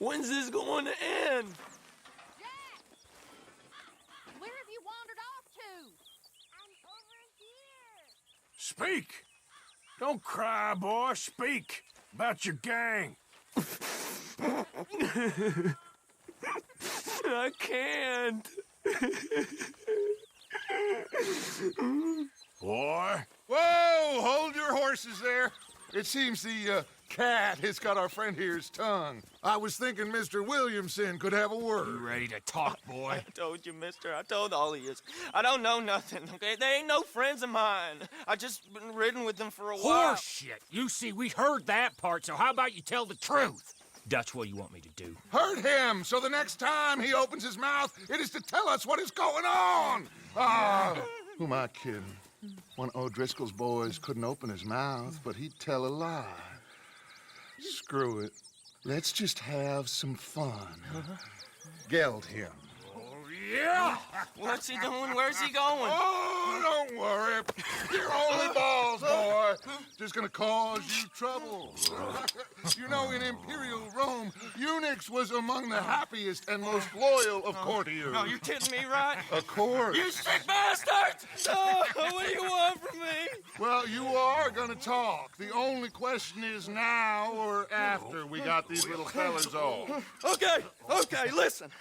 When's this going to end? Jack! Where have you wandered off to? I'm over here. Speak! Don't cry, boy. Speak about your gang. I can't. Boy. Whoa! Hold your horses there. It seems the cat has got our friend here's tongue. I was thinking Mr. Williamson could have a word. You ready to talk, boy? I told you, mister. I told all of you. I don't know nothing, okay? They ain't no friends of mine. I just been ridden with them for a while. Horseshit! You see, we heard that part, so how about you tell the truth? That's what you want me to do. Hurt him, so the next time he opens his mouth, it is to tell us what is going on. Who am I kidding? One of O'Driscoll's boys couldn't open his mouth, but he'd tell a lie. Screw it. Let's just have some fun. Geld him. Yeah! What's he doing? Where's he going? Oh, don't worry. You're only balls, boy. Just gonna cause you trouble. You know, in Imperial Rome, eunuchs was among the happiest and most loyal of courtiers. No, you're kidding me, right? Of course. You sick bastard! No, what do you want from me? Well, you are gonna talk. The only question is now or after we got these little fellas off. Okay, listen.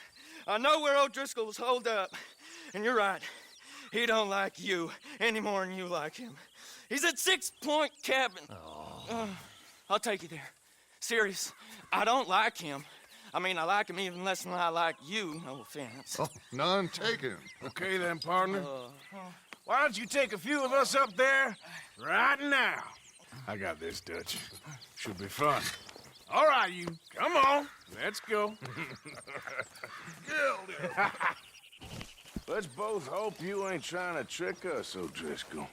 I know where O'Driscoll was holed up, and you're right. He don't like you any more than you like him. He's at 6 Point Cabin. I'll take you there. Serious, I don't like him. I mean, I like him even less than I like you, no offense. Oh, none taken. Okay then, partner. Why don't you take a few of us up there right now? I got this, Dutch. Should be fun. All right, you. Come on. Let's go. Let's both hope you ain't trying to trick us, O'Driscoll.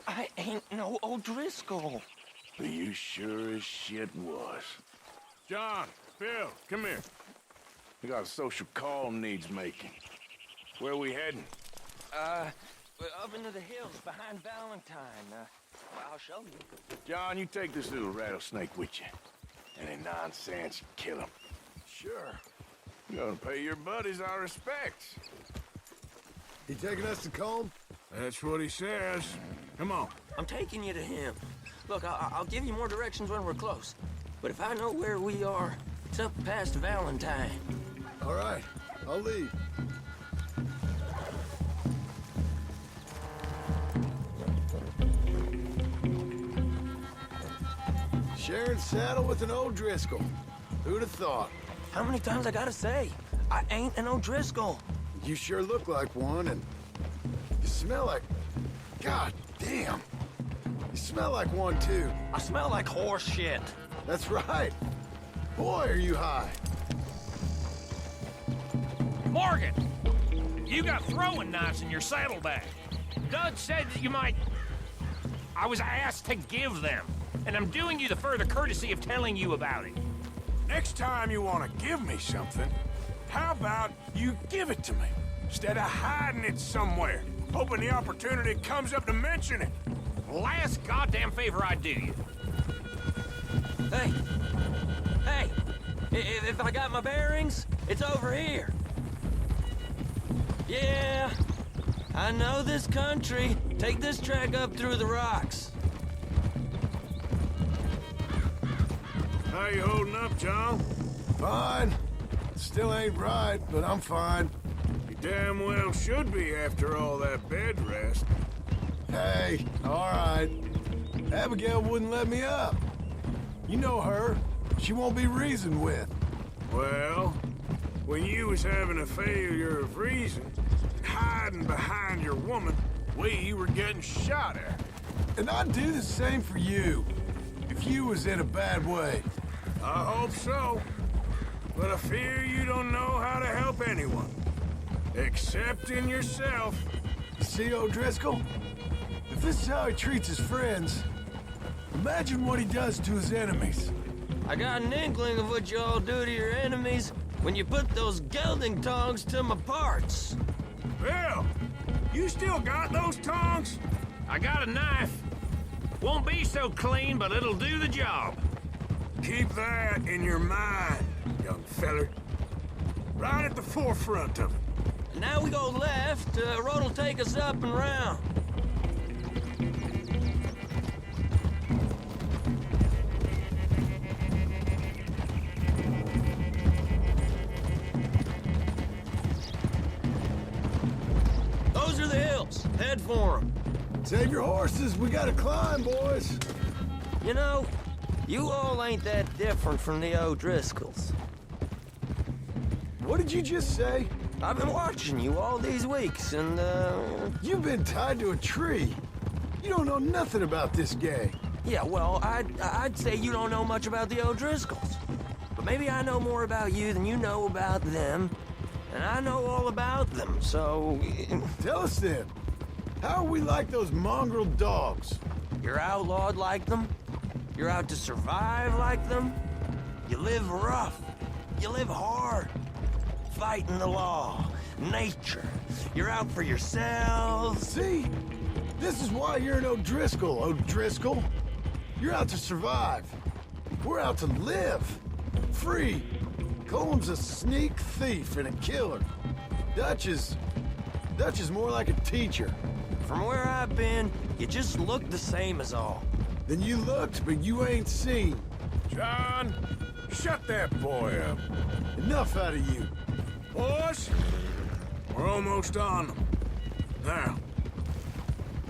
I ain't no O'Driscoll. But you sure as shit was. John, Bill, come here. We got a social call needs making. Where we heading? Up into the hills behind Valentine. I'll show you. John, you take this little rattlesnake with you. Any nonsense, you kill him. Sure. You're gonna pay your buddies our respects. He taking us to Combe? That's what he says. Come on. I'm taking you to him. Look, I'll give you more directions when we're close. But if I know where we are, it's up past Valentine. All right, I'll lead. Sharing saddle with an O'Driscoll. Who'd have thought? How many times I gotta say? I ain't an O'Driscoll. You sure look like one, and you smell like... God damn. You smell like one, too. I smell like horse shit. That's right. Boy, are you high. Morgan! You got throwing knives in your saddlebag. Doug said that you might... I was asked to give them, and I'm doing you the further courtesy of telling you about it. Next time you want to give me something, how about you give it to me? Instead of hiding it somewhere, hoping the opportunity comes up to mention it. Last goddamn favor I do you. Hey! If I got my bearings, it's over here. Yeah, I know this country. Take this track up through the rocks. How you holding up, John? Fine. Still ain't right, but I'm fine. You damn well should be after all that bed rest. Hey, all right. Abigail wouldn't let me up. You know her. She won't be reasoned with. Well, when you was having a failure of reason, hiding behind your woman, we were getting shot at. And I'd do the same for you, if you was in a bad way. I hope so. But I fear you don't know how to help anyone. Except in yourself. You see, O'Driscoll? If this is how he treats his friends, imagine what he does to his enemies. I got an inkling of what you all do to your enemies when you put those gelding tongs to my parts. Bill, you still got those tongs? I got a knife. Won't be so clean, but it'll do the job. Keep that in your mind. young feller. Right at the forefront of it. Now we go left. Road will take us up and round. Those are the hills. Head for them. Save your horses, we gotta climb, boys. You know, you all ain't that different from the O'Driscolls. What did you just say? I've been watching you all these weeks, and, You've been tied to a tree. You don't know nothing about this gang. yeah, well, I'd say you don't know much about the O'Driscolls. But maybe I know more about you than you know about them, and I know all about them, so... Tell us then, how are we like those mongrel dogs? You're outlawed like them. You're out to survive like them. You live rough. You live hard. Fighting the law, nature. You're out for yourselves. See? This is why you're an O'Driscoll, O'Driscoll. You're out to survive. We're out to live. Free. Coleman's a sneak thief and a killer. Dutch is more like a teacher. From where I've been, you just look the same as all. Then you looked, but you ain't seen. John, shut that boy up. Enough out of you. Boys, we're almost on them. Now,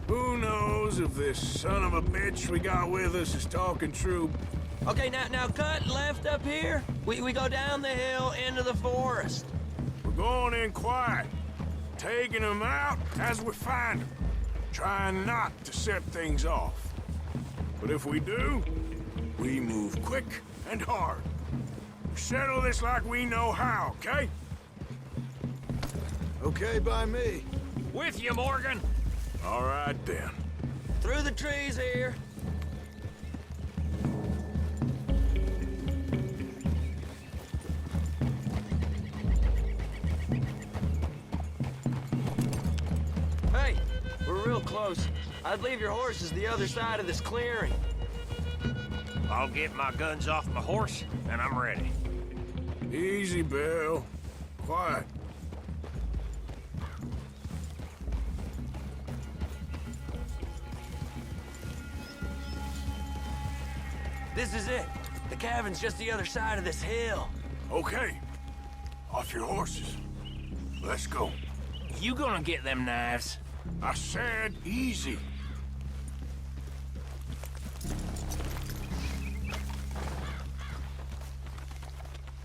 who knows if this son of a bitch we got with us is talking true? Okay, now cut left up here. We go down the hill into the forest. We're going in quiet, taking them out as we find them, trying not to set things off. But if we do, we move quick and hard. We settle this like we know how, okay? Okay by me. With you, Morgan. All right, then. Through the trees here. Hey, we're real close. I'd leave your horses the other side of this clearing. I'll get my guns off my horse, and I'm ready. Easy, Bill. Quiet. This is it. The cabin's just the other side of this hill. Okay. Off your horses. Let's go. You gonna get them knives? I said easy.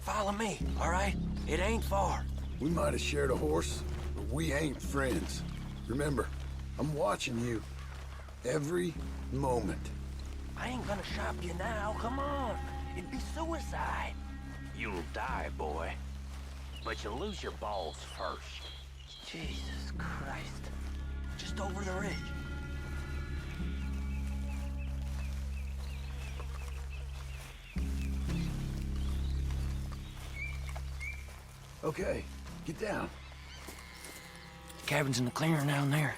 Follow me, all right? It ain't far. We might have shared a horse, but we ain't friends. Remember, I'm watching you. Every moment. I ain't gonna shop you now, come on. It'd be suicide. You'll die, boy. But you'll lose your balls first. Jesus Christ. Just over the ridge. Okay, get down. Cabin's in the clearing down there.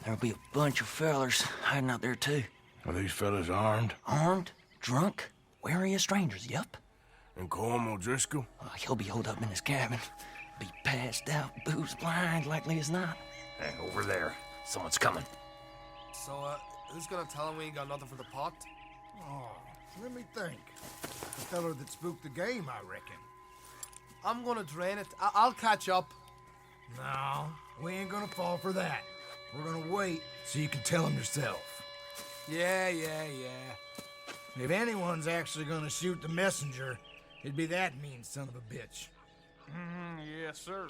There'll be a bunch of fellers hiding out there, too. Are these fellas armed? Armed, drunk, wary of strangers, yup. And Colm O'Driscoll? He'll be holed up in his cabin. Be passed out, booze blind, likely as not. Hey, over there. Someone's coming. So, who's gonna tell him we ain't got nothing for the pot? Oh, let me think. The feller that spooked the game, I reckon. I'm gonna drain it. I'll catch up. No, we ain't gonna fall for that. We're gonna wait so you can tell him yourself. Yeah. If anyone's actually gonna shoot the messenger, it'd be that mean son of a bitch. Yes, sir.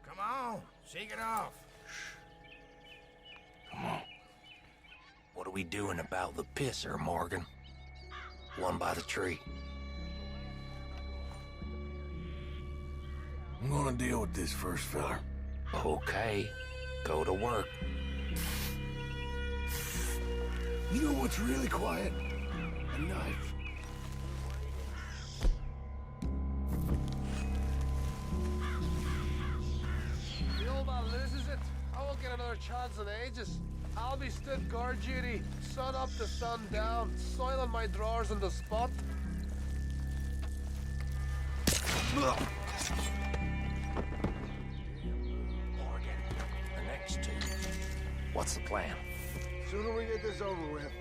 Come on, shake it off. Come on. What are we doing about the pisser, Morgan? One by the tree. I'm gonna deal with this first, fella. Okay, go to work. You know what's really quiet? A knife. The old man loses it. I won't get another chance in ages. I'll be stood guard duty, sun up to sun down, soiling my drawers on the spot. Morgan, the next two. What's the plan? Sooner we get this over with.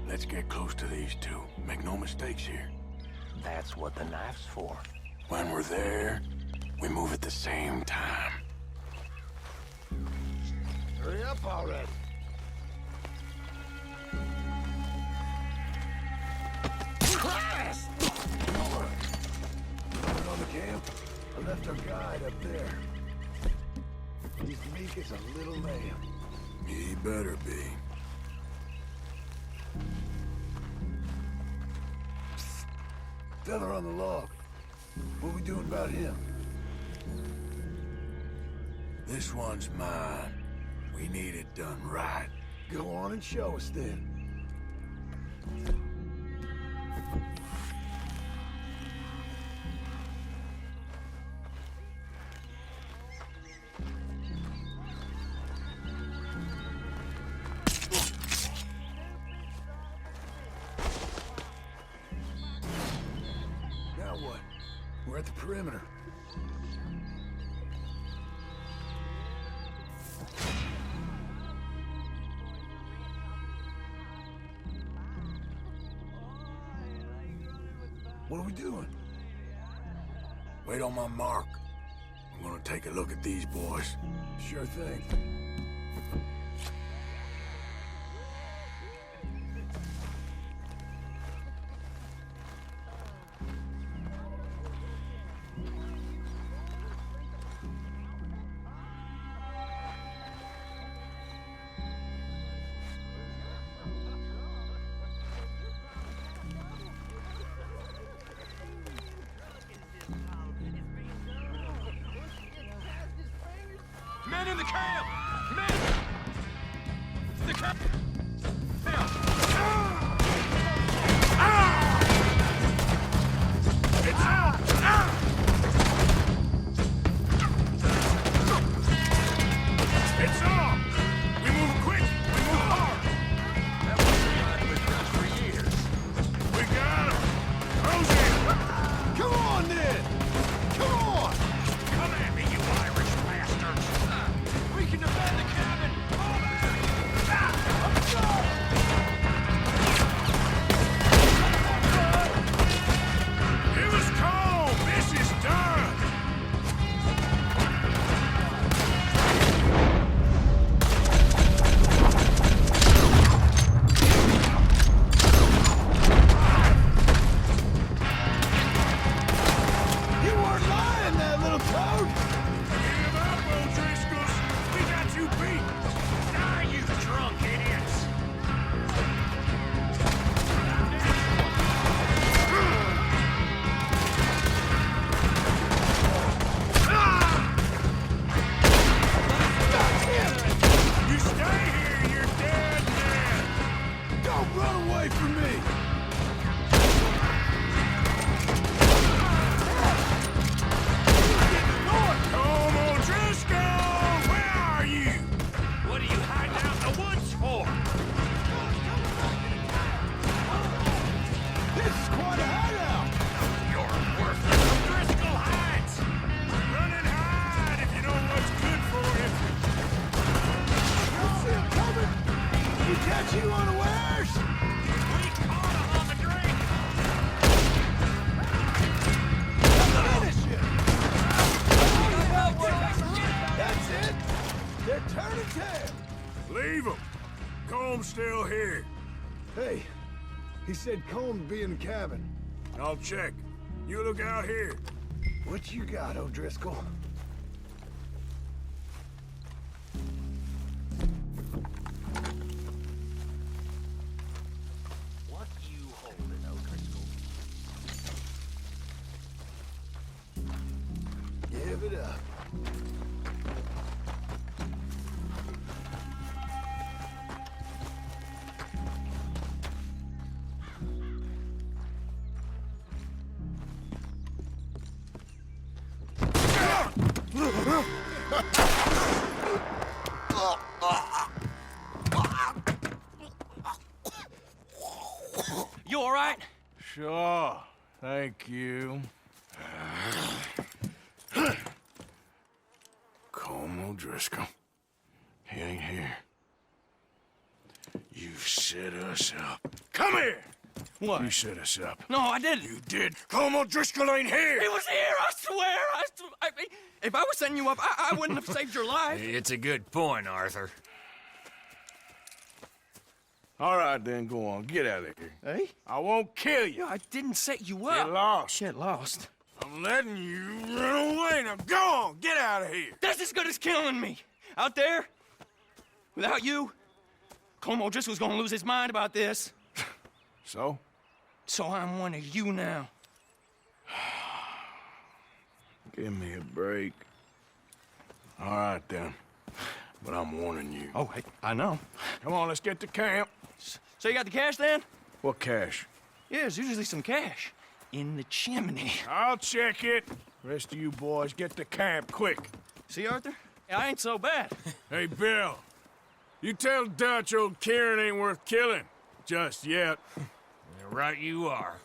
Let's get close to these two. Make no mistakes here. That's what the knife's for. When we're there, we move at the same time. Hurry up already. Christ! On the camp, I left our guide up there. He's meek as a little lamb. He better be. Feather on the log. What we doing about him? This one's mine. We need it done right. Go on and show us then. Now what? We're at the perimeter. What are we doing? Wait on my mark. I'm gonna take a look at these boys. Sure thing. Men in the camp! Men! The camp! It's out! It's on! We move quick! We move hard! That was the line we've done for years. We got him! Close in! Come on then! Come on! Come at me, you Irish bastards! We can defend the cabin! Fall back! Let's go! Give us coal! This is done! You weren't lying, that little toad! Give up, O'Driscolls! We got you beat! Die, you drunk idiots! You stay here, you're dead man! Don't run away from me! Come on, Driscoll! Where are you? What are you hiding out in the woods for? This is quite a hideout! You're worthless. Driscoll hides! Run and hide if you know what's good for you. Don't see him coming! We catch you unawares! We caught him on the drink! Finish him! That's it! They're turning tail! Leave them. Comb's still here. Hey, he said Colm be in the cabin. I'll check. You look out here. What you got, O'Driscoll? What you holding, O'Driscoll? Give it up. You all right? Sure. Thank you. Colm O'Driscoll. He ain't here. You set us up. Come here! What? You set us up. No, I didn't. You did. Colm O'Driscoll ain't here! He was here, I swear. If I was setting you up, I wouldn't have saved your life. It's a good point, Arthur. All right, then, go on. Get out of here. Hey? I won't kill you. I didn't set you up. Get lost. Get lost. I'm letting you run away. Now go on. Get out of here. That's as good as killing me. Out there, without you, Colm O'Driscoll's gonna lose his mind about this. So? So I'm one of you now. Give me a break. All right, then. But I'm warning you. Oh, hey, I know. Come on, let's get to camp. So you got the cash then? What cash? Yeah, there's usually some cash in the chimney. I'll check it. Rest of you boys, get to camp, quick. See, Arthur? I ain't so bad. Hey, Bill. You tell Dutch old Kieran ain't worth killing. Just yet. Right you are.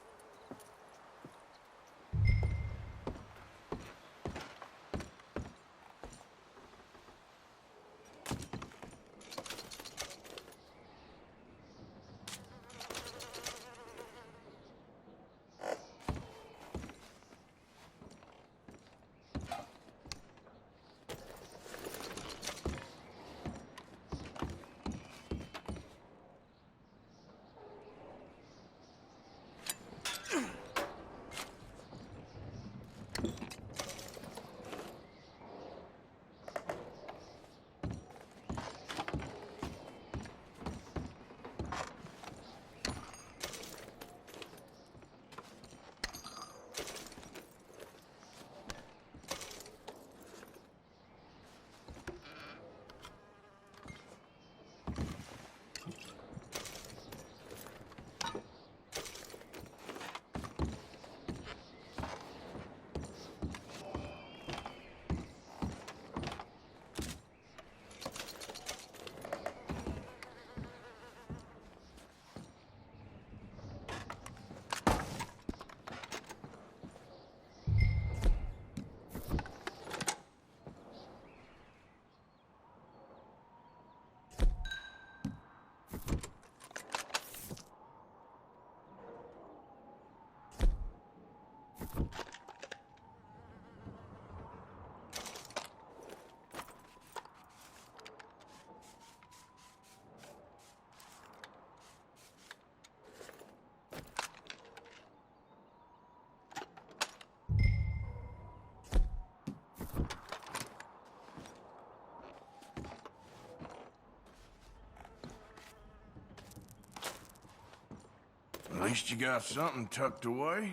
At least you got something tucked away.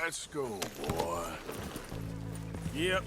Let's go, boy. Yep.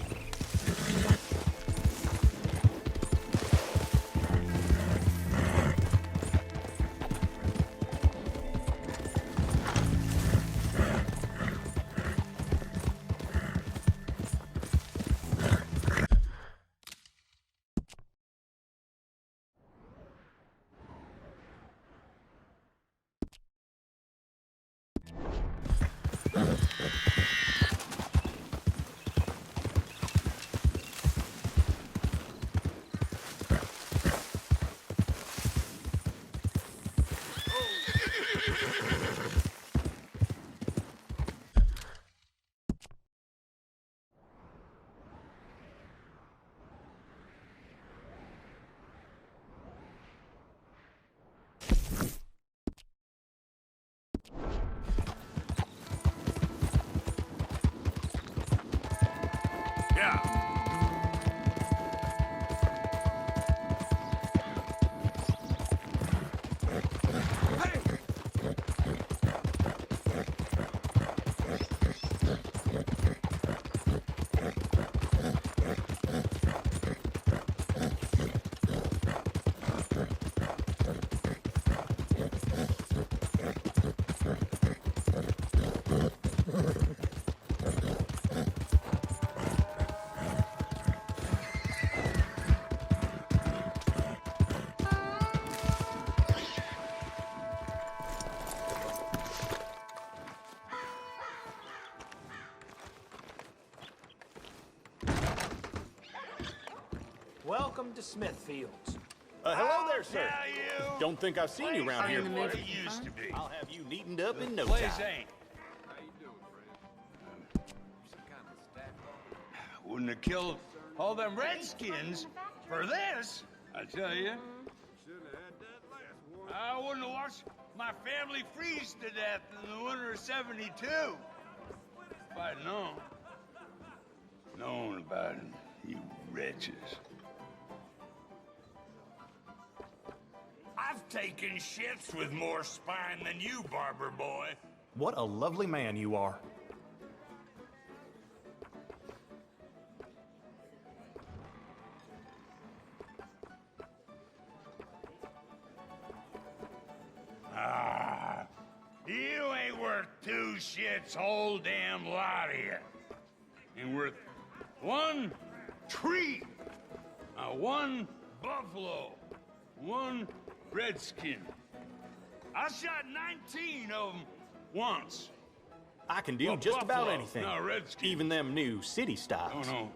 Welcome to Smithfields. Hello there, sir. Don't think I've seen you around here in the before. mood for Used to be. I'll have you neatened up in no Place time. ain't. Wouldn't have killed all them redskins for this, I tell you. I wouldn't have watched my family freeze to death in the winter of '72. If I'd known about it, you wretches. I've taken shits with more spine than you, barber boy. What a lovely man you are. Ah, you ain't worth 2 shits, whole damn lot of you. Ain't worth 1 tree, 1 buffalo, 1 redskin. I shot 19 of them once. I can do Well, just about buffalo, anything. no, redskin. Even them new city I styles. don't know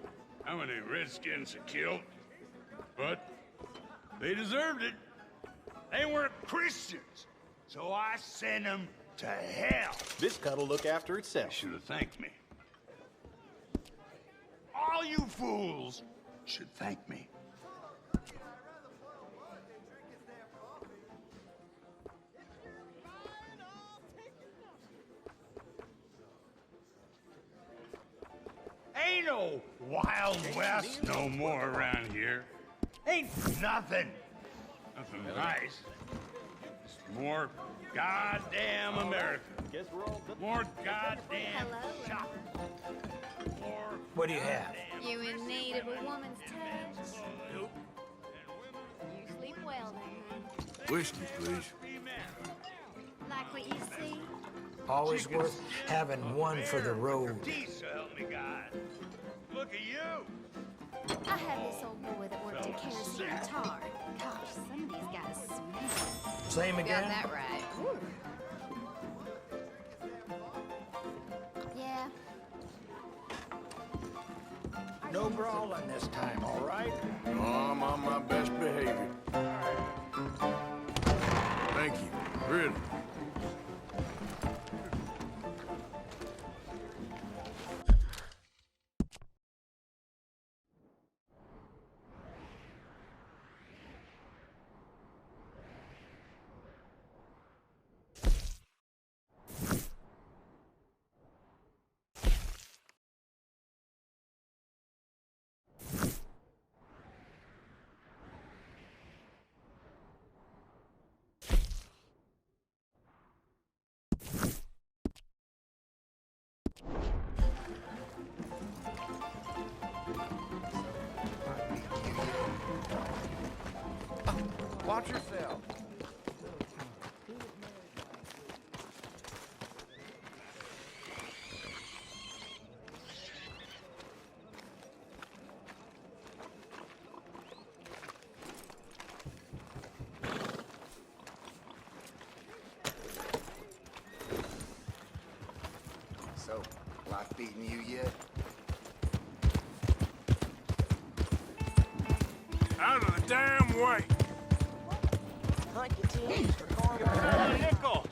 how many redskins I killed, but they deserved it. They weren't Christians, so I sent them to hell. This cut'll look after itself. Should have thanked me. All you fools should thank me. Ain't no Wild West no more around here. Ain't nothing. Nothing nice. Just more goddamn America. Guess we're all done. More goddamn shop. More What do you have? You in need of a woman's touch? You sleep well then, Whiskey, please. huh? Like what you see? Always worth having one for the road. So help me God. Look at you. I have this old boy that worked at kerosene and tar. Gosh, somebody's got to smell. Same Got again? that right. Ooh. Yeah. No brawling this time, all right? Oh, I'm on my best behavior. Thank you. Really. Watch yourself. So, life beating you yet? Out of the damn way. Nickel.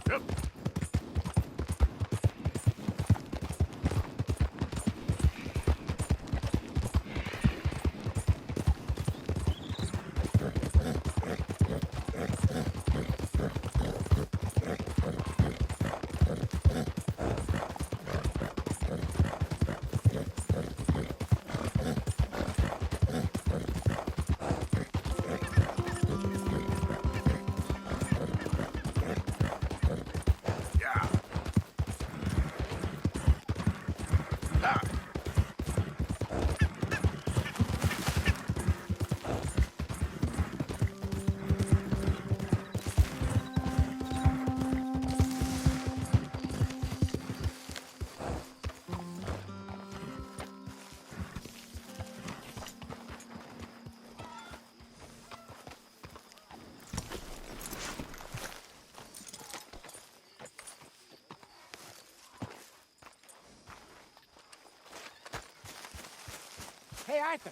Yep. Hey, Arthur.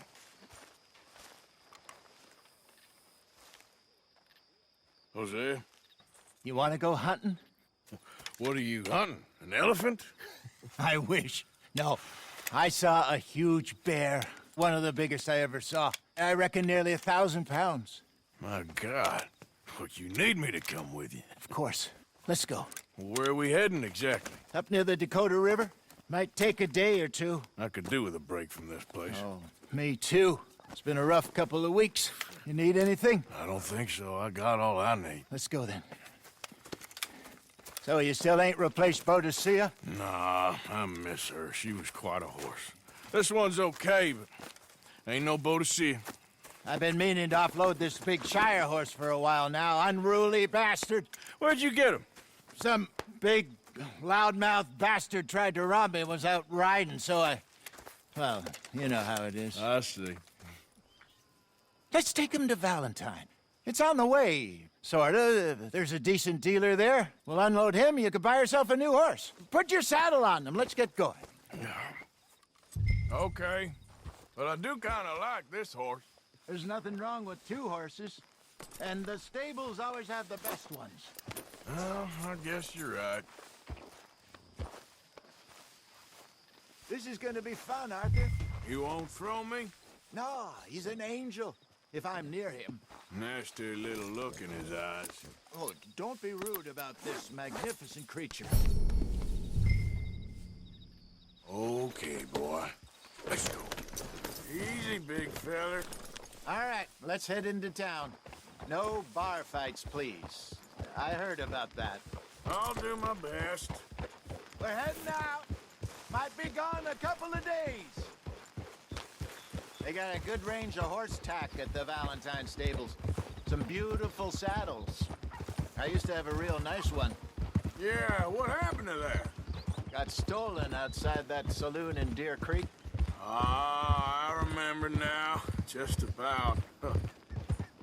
Jose, You want to go hunting? what are you hunting? An elephant? I wish. No. I saw a huge bear. One of the biggest I ever saw. I reckon nearly 1,000 pounds. My God. But you need me to come with you. Of course. Let's go. Where are we heading exactly? Up near the Dakota River. Might take a day or two. I could do with a break from this place. Oh, me too. It's been a rough couple of weeks. You need anything? I don't think so. I got all I need. Let's go then. So you still ain't replaced Boadicea? Nah, I miss her. She was quite a horse. This one's okay, but ain't no Boadicea. I've been meaning to offload this big Shire horse for a while now. Unruly bastard. Where'd you get him? Some big, loudmouth bastard tried to rob me and was out riding, so I... Well, you know how it is. I see. Let's take him to Valentine. It's on the way, sorta. There's a decent dealer there. We'll unload him, you can buy yourself a new horse. Put your saddle on them, let's get going. Okay. But I do kind of like this horse. There's nothing wrong with two horses. And the stables always have the best ones. Well, I guess you're right. This is gonna be fun, Arthur. You won't throw me? No, he's an angel, if I'm near him. Nasty little look in his eyes. Oh, don't be rude about this magnificent creature. Okay, boy. Let's go. Easy, big feller. All right, let's head into town. No bar fights, please. I heard about that. I'll do my best. We're heading out. Might be gone a couple of days. They got a good range of horse tack at the Valentine stables. Some beautiful saddles. I used to have a real nice one. Yeah, what happened to that? Got stolen outside that saloon in Deer Creek. Ah, I remember now. Just about. Huh.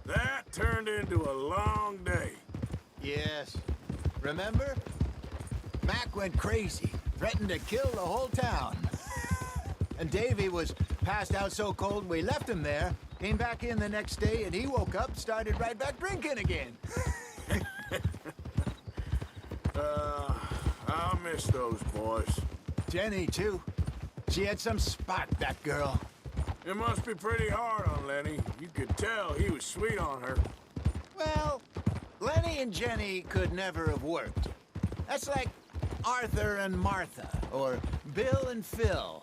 That turned into a long day. Yes. Remember? Mac went crazy, threatened to kill the whole town. And Davy was passed out so cold we left him there, came back in the next day, and he woke up, started right back drinking again. I'll miss those boys. Jenny, too. She had some spot, that girl. It must be pretty hard on Lenny. You could tell he was sweet on her. Well, Lenny and Jenny could never have worked. That's like Arthur and Martha, or Bill and Phil.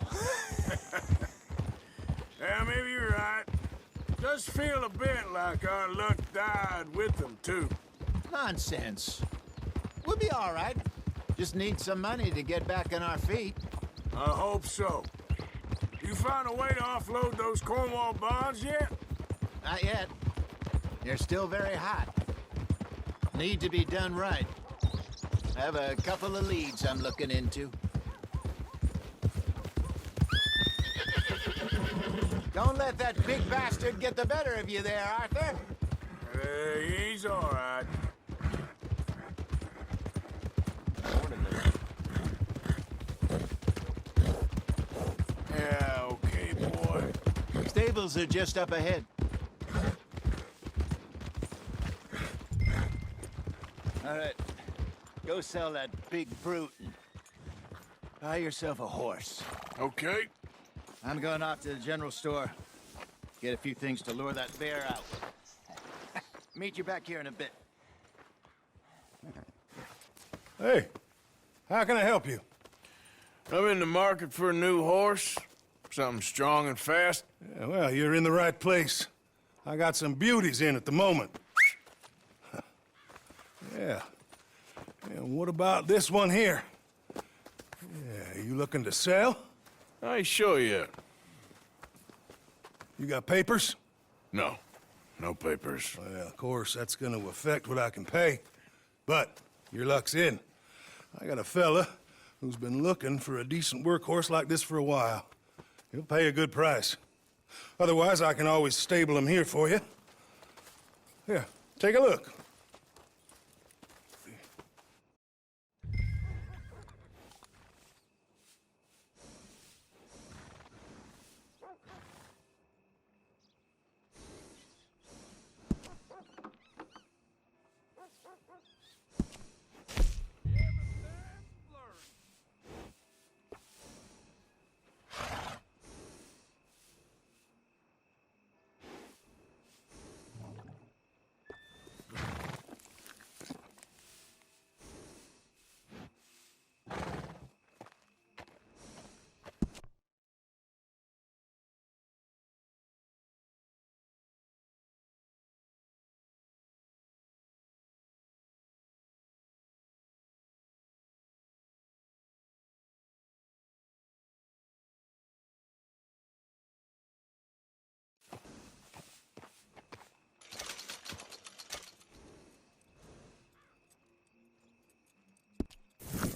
Yeah, maybe you're right. Does feel a bit like our luck died with them, too. Nonsense. We'll be all right. Just need some money to get back on our feet. I hope so. You find a way to offload those Cornwall bonds yet? Not yet. They're still very hot. Need to be done right. I have a couple of leads I'm looking into. Don't let that big bastard get the better of you there, Arthur. He's all right. Yeah, okay, boy. Stables are just up ahead. All right. Go sell that big brute and buy yourself a horse. Okay. I'm going off to the general store. Get a few things to lure that bear out. Meet you back here in a bit. Hey, how can I help you? I'm in the market for a new horse. Something strong and fast. Yeah, well, you're in the right place. I got some beauties in at the moment. Yeah. And what about this one here? Yeah, you looking to sell? I ain't sure yet. You got papers? No. No papers. Well, of course, that's gonna affect what I can pay. But your luck's in. I got a fella who's been looking for a decent workhorse like this for a while. He'll pay a good price. Otherwise, I can always stable him here for you. Here, take a look.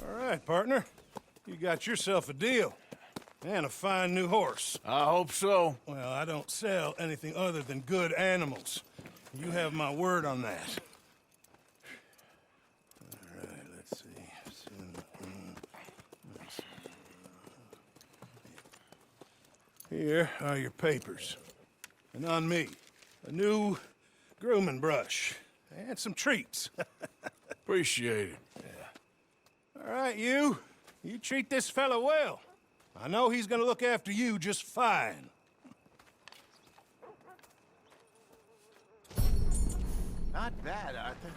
All right, partner. You got yourself a deal. And a fine new horse. I hope so. Well, I don't sell anything other than good animals. You have my word on that. All right, let's see. Here are your papers. And on me, a new grooming brush and some treats. Appreciate it. All right, you treat this fella well. I know he's gonna look after you just fine. Not bad, Arthur.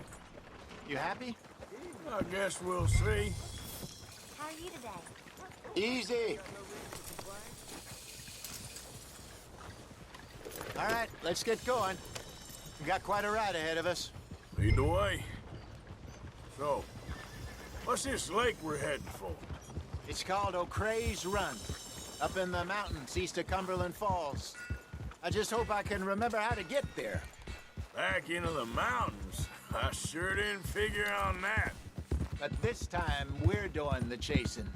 You happy? I guess we'll see. How are you today? Easy. All right, let's get going. We got quite a ride ahead of us. Lead the way. So, what's this lake we're heading for? It's called O'Creagh's Run, up in the mountains east of Cumberland Falls. I just hope I can remember how to get there. Back into the mountains? I sure didn't figure on that. But this time, we're doing the chasing.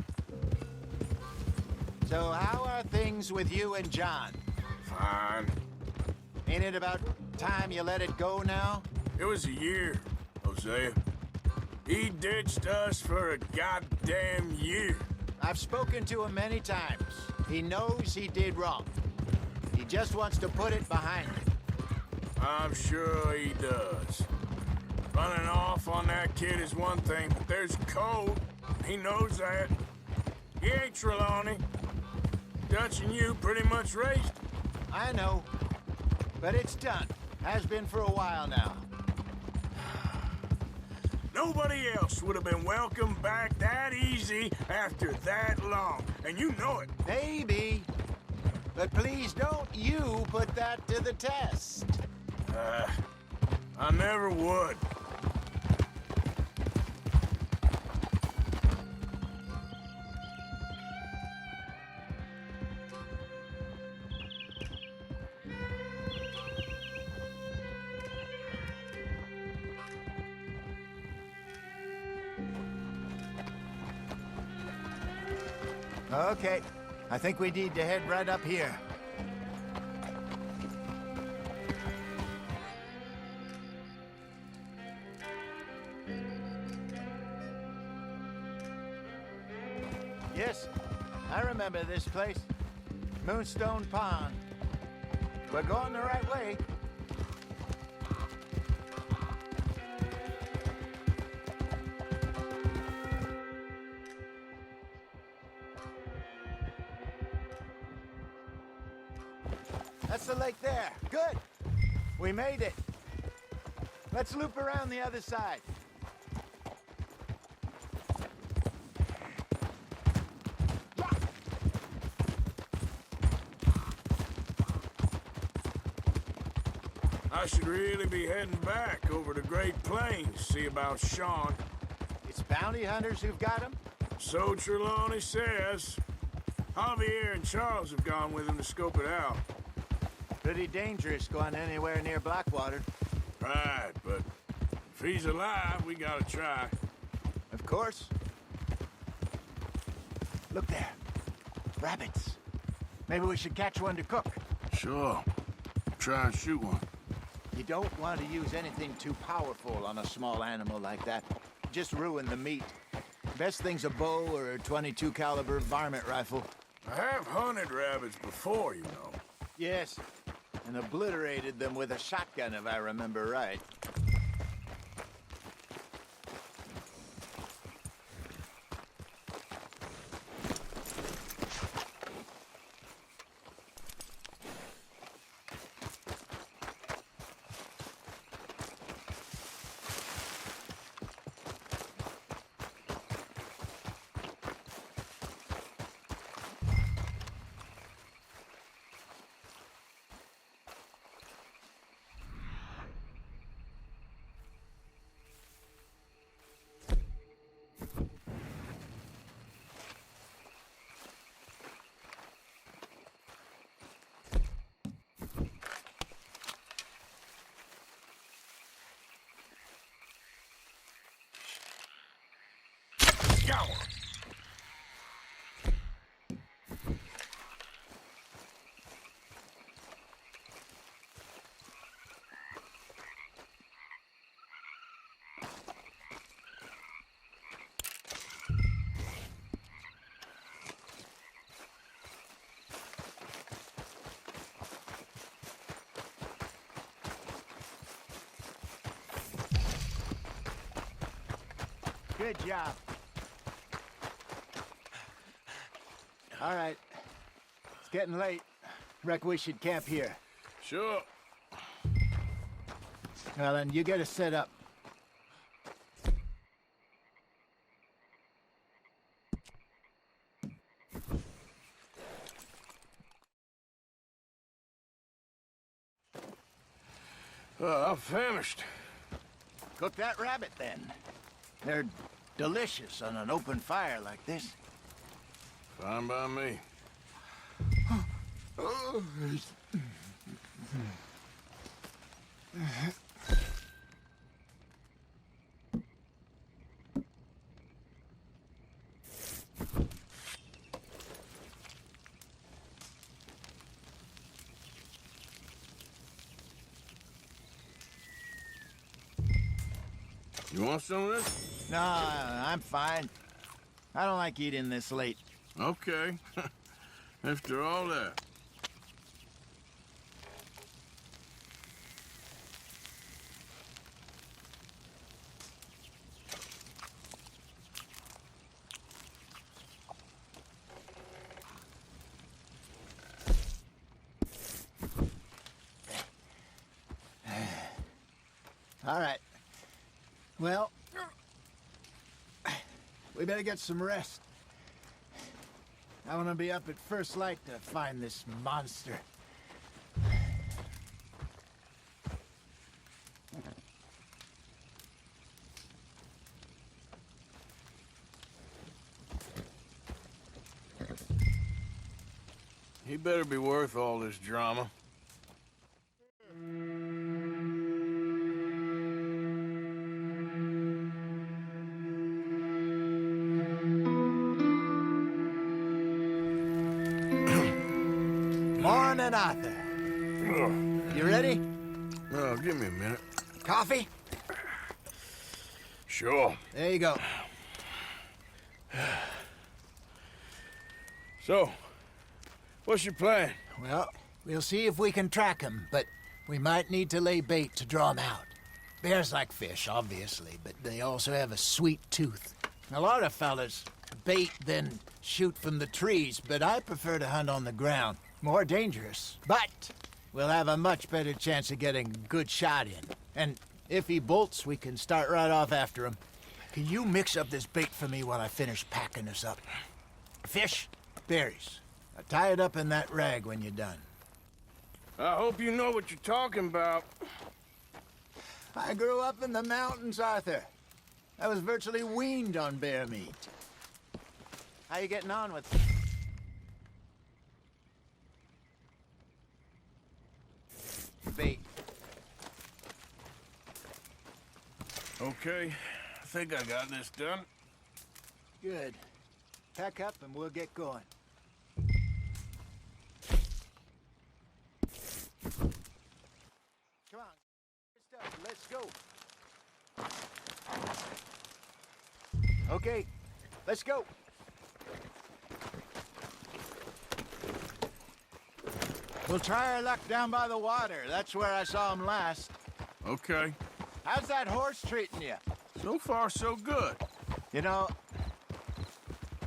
So how are things with you and John? Fine. Ain't it about time you let it go now? It was a year, Hosea. He ditched us for a goddamn year. I've spoken to him many times. He knows he did wrong. He just wants to put it behind him. I'm sure he does. Running off on that kid is one thing, but there's code. He knows that. He ain't Trelawney. Dutch and you pretty much raised him. I know. But it's done. Has been for a while now. Nobody else would have been welcomed back that easy after that long, and you know it. Maybe. But please don't you put that to the test. I never would. Okay. I think we need to head right up here. Yes, I remember this place. Moonstone Pond. We're going the right way. That's the lake there. Good. We made it. Let's loop around the other side. I should really be heading back over to Great Plains, see about Sean. It's bounty hunters who've got him? So Trelawney says. Javier and Charles have gone with him to scope it out. Pretty dangerous going anywhere near Blackwater. Right, but if he's alive, we gotta try. Of course. Look there. Rabbits. Maybe we should catch one to cook. Sure. Try and shoot one. You don't want to use anything too powerful on a small animal like that. Just ruin the meat. Best thing's a bow or a .22 caliber varmint rifle. I have hunted rabbits before, you know. Yes, and obliterated them with a shotgun, if I remember right. go. Good job. All right. It's getting late. Reckon we should camp here. Sure. Well, then, you get us set up. I'm famished. Cook that rabbit, then. They're delicious on an open fire like this. Fine by me. You want some of this? No, I'm fine. I don't like eating this late. Okay. After all that. All right. Well, we better get some rest. I want to be up at first light to find this monster. He better be worth all this drama. Morning, Arthur. You ready? Oh, give me a minute. Coffee? Sure. There you go. So, what's your plan? Well, we'll see if we can track him, but we might need to lay bait to draw him out. Bears like fish, obviously, but they also have a sweet tooth. A lot of fellas bait, then shoot from the trees, but I prefer to hunt on the ground. More dangerous, but we'll have a much better chance of getting a good shot in. And if he bolts, we can start right off after him. Can you mix up this bait for me while I finish packing this up? Fish, berries. Tie it up in that rag when you're done. I hope you know what you're talking about. I grew up in the mountains, Arthur. I was virtually weaned on bear meat. How you getting on with bait? Okay, I think I got this done. Good. Pack up and we'll get going. Come on, let's go. Okay, let's go. We'll try our luck down by the water. That's where I saw him last. Okay. How's that horse treating you? So far, so good. You know,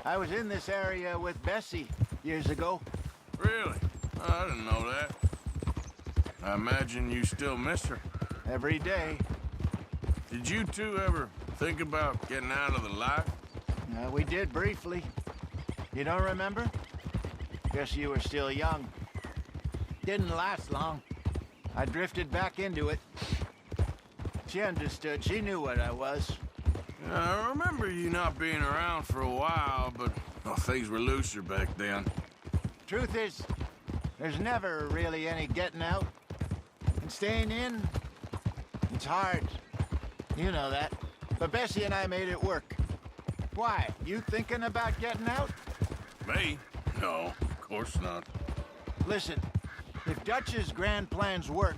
I was in this area with Bessie years ago. Really? I didn't know that. I imagine you still miss her. Every day. Did you two ever think about getting out of the life? We did briefly. You don't remember? Guess you were still young. Didn't last long. I drifted back into it. She understood. She knew what I was. I remember you not being around for a while, but things were looser back then. Truth is, there's never really any getting out. And staying in, it's hard. You know that. But Bessie and I made it work. Why? You thinking about getting out? Me? No, of course not. Listen, if Dutch's grand plans work,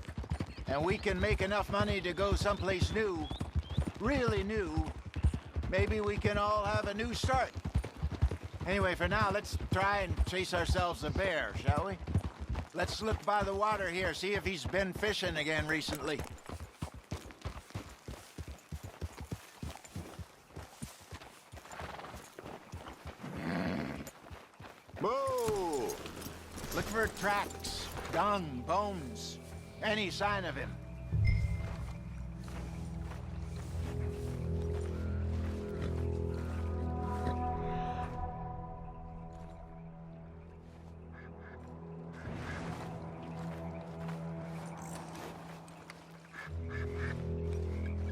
and we can make enough money to go someplace new, really new, maybe we can all have a new start. Anyway, for now, let's try and chase ourselves a bear, shall we? Let's look by the water here, see if he's been fishing again recently. Whoa! Look for tracks, dung, bones, any sign of him.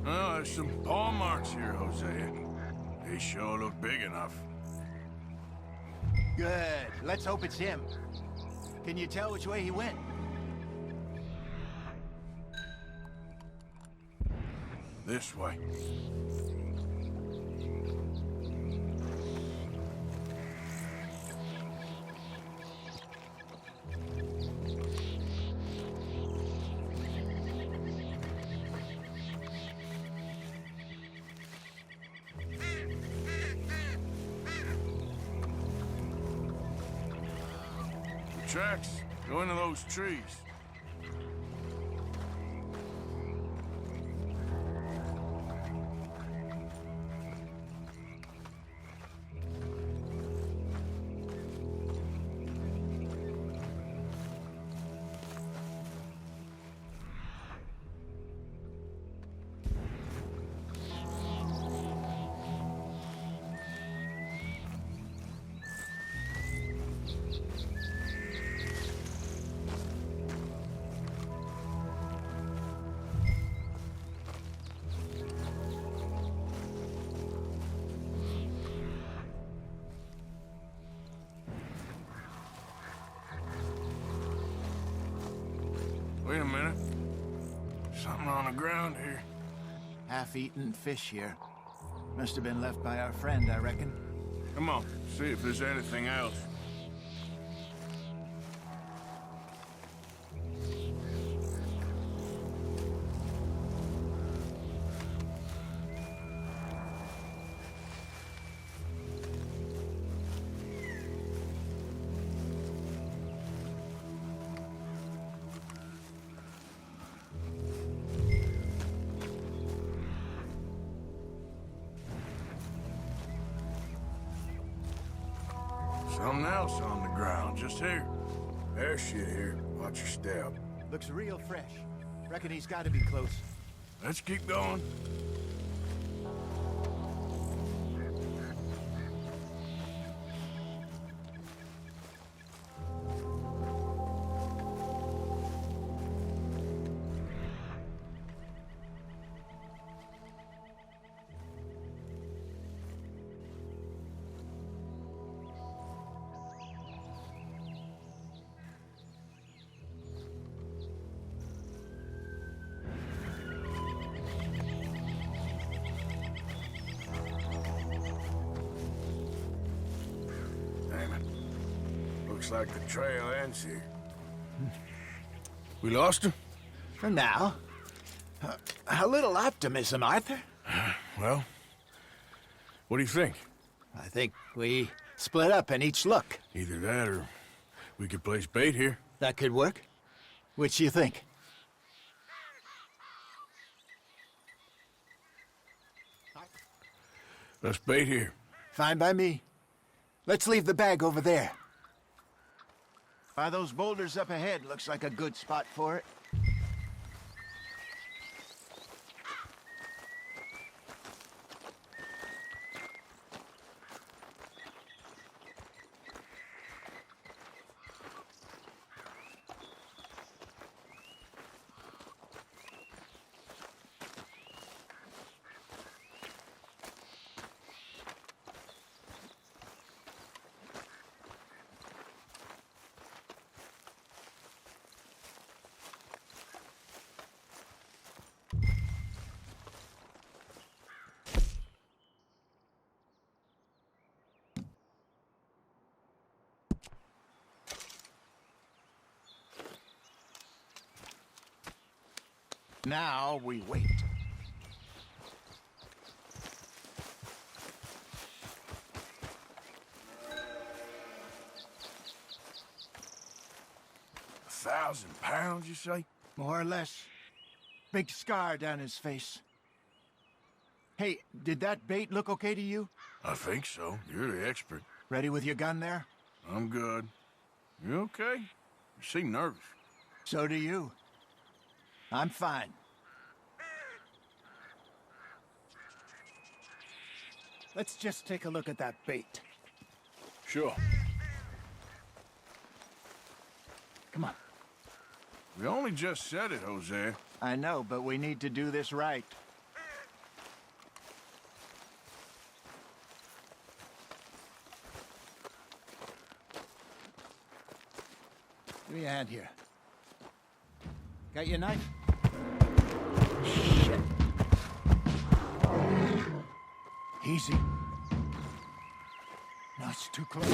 Oh, there's some paw marks here, Hosea. They sure look big enough. Good. Let's hope it's him. Can you tell which way he went? This way. Tracks go into those trees. Wait a minute. Something on the ground here. Half-eaten fish here. Must have been left by our friend, I reckon. Come on, see if there's anything else. Something else on the ground, just here. There's shit here. Watch your step. Looks real fresh. Reckon he's got to be close. Let's keep going. Looks like the trail ends here. We lost him? For now. A little optimism, Arthur. Well, what do you think? I think we split up and each look. Either that or we could place bait here. That could work. Which do you think? Let's bait here. Fine by me. Let's leave the bag over there. By those boulders up ahead, looks like a good spot for it. Now we wait. £1,000, you say? More or less. Big scar down his face. Hey, did that bait look okay to you? I think so. You're the expert. Ready with your gun there? I'm good. You okay? You seem nervous. So do you. I'm fine. Let's just take a look at that bait. Sure. Come on. We only just said it, Jose. I know, but we need to do this right. Give me a hand here. Got your knife? Shit. Easy. No, it's too close.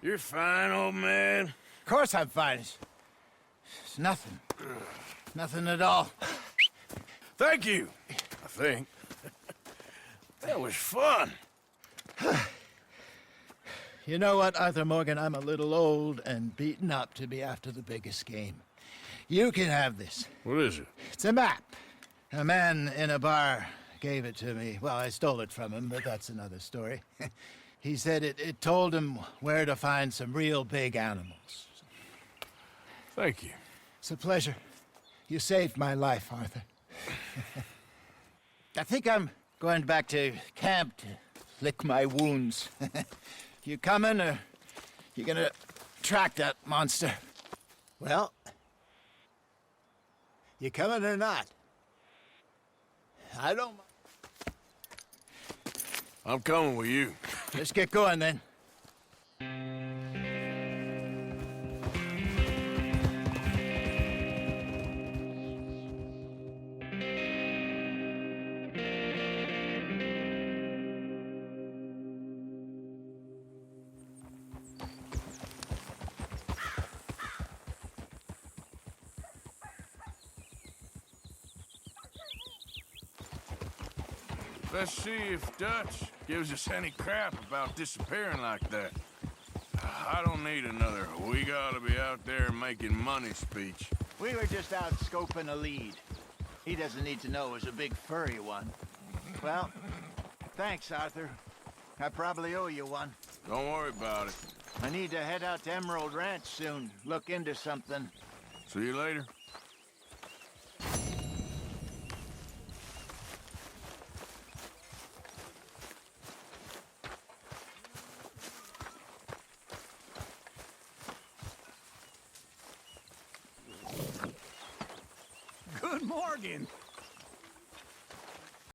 You're fine, old man. Of course I'm fine. It's nothing. Nothing at all. Thank you, I think. That was fun. You know what, Arthur Morgan? I'm a little old and beaten up to be after the biggest game. You can have this. What is it? It's a map. A man in a bar gave it to me. Well, I stole it from him, but that's another story. He said it told him where to find some real big animals. Thank you. It's a pleasure. You saved my life, Arthur. I think I'm going back to camp to lick my wounds. You coming, or you gonna track that monster? Well, you coming or not? I don't... I'm coming with you. Let's get going, then. Let's see if Dutch gives us any crap about disappearing like that. I don't need another "we gotta be out there making money" speech. We were just out scoping a lead. He doesn't need to know it was a big furry one. Well, thanks, Arthur. I probably owe you one. Don't worry about it. I need to head out to Emerald Ranch soon. Look into something. See you later. Good morning.